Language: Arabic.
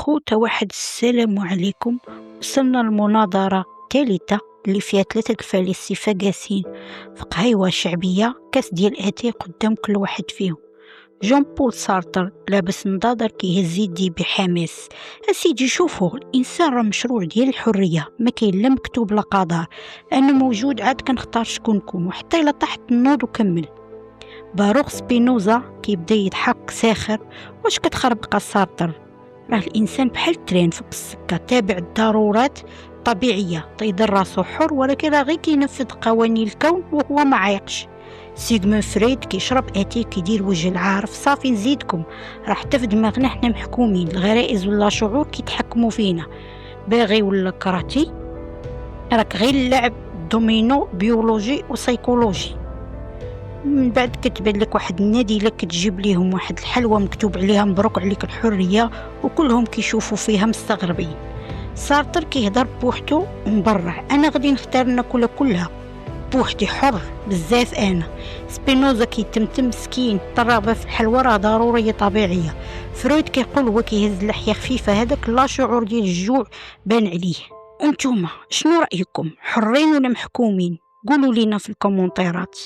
خوتا واحد السلام عليكم. وصلنا للمناظرة الثالثة اللي فيها ثلاثة الفلاسفة جالسين في قهيوة شعبية، كاس ديال اتاي قدام كل واحد فيهم. جون بول سارتر لابس نضاضر كيهز يدي بحماس. اسيدي شوفوا، الانسان راه مشروع ديال الحرية، ما كاين لا مكتوب لا قدر. انا موجود عاد كنختار شكون نكون، وحتى الا طاحت النوض وكمل. باروخ سبينوزا كيبدا يضحك ساخر. واش كتخربق سارتر؟ راه الانسان بحال الترين فوق السكه، تابع الضرورات الطبيعيه، تيضر راسو حر ولكن راه غير كينفذ قوانين الكون وهو ما عايقش. سيغمون فريد كيشرب اتاي كيدير وجه العارف. صافي نزيدكم، راه حتى في دماغنا حنا محكومين، الغرائز ولا شعور كيتحكموا فينا. باغي ولا كراتي، راك غير لعب دومينو بيولوجي وسيكولوجي. من بعد كتبان لك واحد الناديله كتجيب ليهم واحد الحلوى مكتوب عليها مبروك عليك الحريه، وكلهم كيشوفوا فيها مستغربين. سارتر كيهضر بوحدو ومبرع، انا غادي نختار ناكلها كلها بوحدي حر بزاف. انا سبينوزا كيتمتم مسكين، الرغبه في الحلوى راه ضروريه طبيعيه. فرويد كيقول هو كيهز لحيه خفيفه، هذاك لا شعور ديال الجوع بان عليه. انتوما شنو رايكم، حرين ولا محكومين؟ قولوا لينا في الكومونتيرات.